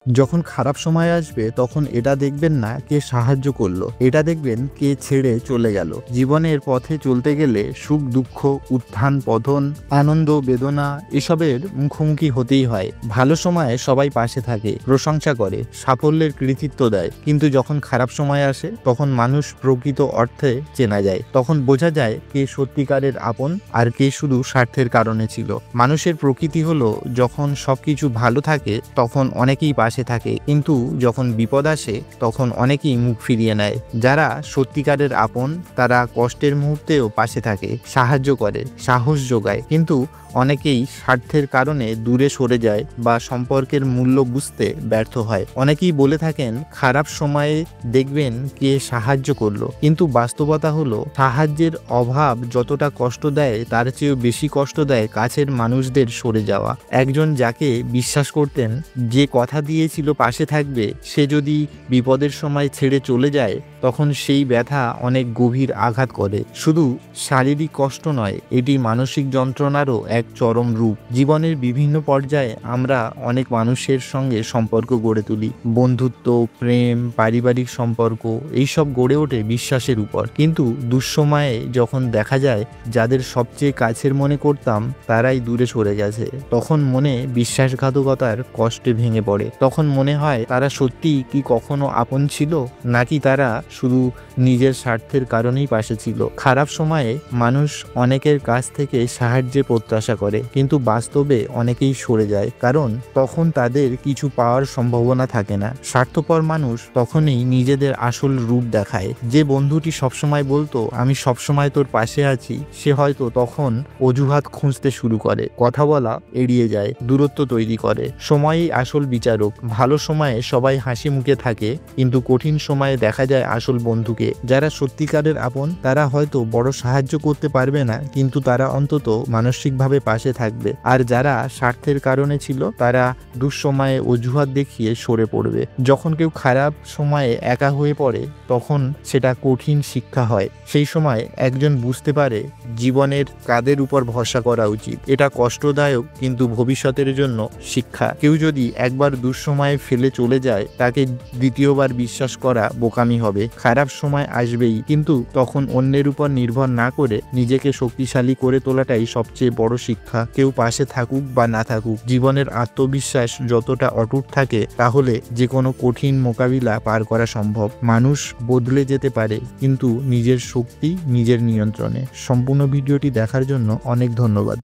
যখন খারাপ সময় আসবে তখন এটা দেখবেন না কে সাহায্য করলো, এটা দেখবেন কে ছেড়ে চলে গেল। জীবনের পথে চলতে গেলে সুখ দুঃখ, উত্থান পতন, আনন্দ বেদনা এসবের মুখোমুখি হতেই হয়। ভালো সময়ে সবাই পাশে থাকে, প্রশংসা করে, সাফল্যের কৃতিত্ব দেয়, কিন্তু যখন খারাপ সময় আসে তখন মানুষ প্রকৃত অর্থে চেনা যায়। তখন বোঝা যায় কে সত্যিকারের আপন আর কে শুধু স্বার্থের কারণে ছিল। মানুষের প্রকৃতি হলো যখন সবকিছু ভালো থাকে তখন অনেকেই পাশে থাকে, কিন্তু যখন বিপদ আসে তখন অনেকেই মুখ ফিরিয়ে নেয়। যারা সত্যিকারের আপন তারা কষ্টের মুহূর্তেও পাশে থাকে, সাহায্য করে, সাহস যোগায়, কিন্তু অনেকেই স্বার্থের কারণে দূরে সরে যায় বা সম্পর্কের মূল্য বুঝতে ব্যর্থ হয়। অনেকেই বলে থাকেন খারাপ সময়ে দেখবেন কে সাহায্য করলো, কিন্তু বাস্তবতা হলো সাহায্যের অভাব যতটা কষ্ট দেয় তার চেয়েও বেশি কষ্ট দেয় কাছের মানুষদের সরে যাওয়া। একজন যাকে বিশ্বাস করতেন, যে কথা দিয়েছিল পাশে থাকবে, সে যদি বিপদের সময় ছেড়ে চলে যায় তখন সেই ব্যথা অনেক গভীর আঘাত করে। শুধু শারীরিক কষ্ট নয়, এটি মানসিক যন্ত্রণারও এক চরম রূপ। জীবনের বিভিন্ন পর্যায়ে আমরা অনেক মানুষের সঙ্গে সম্পর্ক গড়ে তুলি, বন্ধুত্ব, প্রেম, পারিবারিক সম্পর্ক, এইসব গড়ে ওঠে বিশ্বাসের উপর। কিন্তু দুঃসময়ে যখন দেখা যায় যাদের সবচেয়ে কাছের মনে করতাম তারাই দূরে সরে গেছে, তখন মনে বিশ্বাসঘাতকতার কষ্টে ভেঙে পড়ে। তখন মনে হয় তারা সত্যি কি কখনো আপন ছিল, নাকি তারা শুধু নিজের স্বার্থের কারণেই পাশে ছিল। খারাপ সময়ে মানুষ অনেকের কাছ থেকে সাহায্যের প্রত্যাশা করে, কিন্তু বাস্তবে অনেকেই সরে যায়, কারণ তখন তাদের কিছু পাওয়ার সম্ভাবনা থাকে না। স্বার্থপর মানুষ তখনই নিজেদের আসল রূপ দেখায়। যে বন্ধুটি সবসময় বলতো আমি সবসময় তোর পাশে আছি, সে হয়তো তখন অজুহাত খুঁজতে শুরু করে, কথা বলা এড়িয়ে যায়, দূরত্ব তৈরি করে। সময়ই আসল বিচারক। ভালো সময়ে সবাই হাসি মুখে থাকে, কিন্তু কঠিন সময়ে দেখা যায় আসল বন্ধুকে। যারা সত্যিকারের আপন তারা হয়তো বড় সাহায্য করতে পারবে না, কিন্তু তারা অন্তত মানসিকভাবে পাশে থাকবে। আর যারা স্বার্থের কারণে ছিল তারা দুঃসময়ে অজুহাত দেখিয়ে সরে পড়বে। যখন কেউ খারাপ সময়ে একা হয়ে পড়ে তখন সেটা কঠিন শিক্ষা হয়। সেই সময় একজন বুঝতে পারে জীবনের কাদের উপর ভরসা করা উচিত। এটা কষ্টদায়ক, কিন্তু ভবিষ্যতের জন্য শিক্ষা। কেউ যদি একবার দুঃসময়ে ফেলে চলে যায় তাকে দ্বিতীয়বার বিশ্বাস করা বোকামি হবে। খারাপ সময় আসবেই, কিন্তু তখন অন্যের উপর নির্ভর না করে নিজেকে শক্তিশালী করে তোলাটাই সবচেয়ে বড় শিক্ষা। কেউ পাশে থাকুক বা না থাকুক, জীবনের আত্মবিশ্বাস যতটা অটুট থাকে তাহলে যে কোনো কঠিন মোকাবিলা পার করা সম্ভব। মানুষ বদলে যেতে পারে, কিন্তু নিজের শক্তি নিজের নিয়ন্ত্রণে। সম্পূর্ণ ভিডিওটি দেখার জন্য অনেক ধন্যবাদ।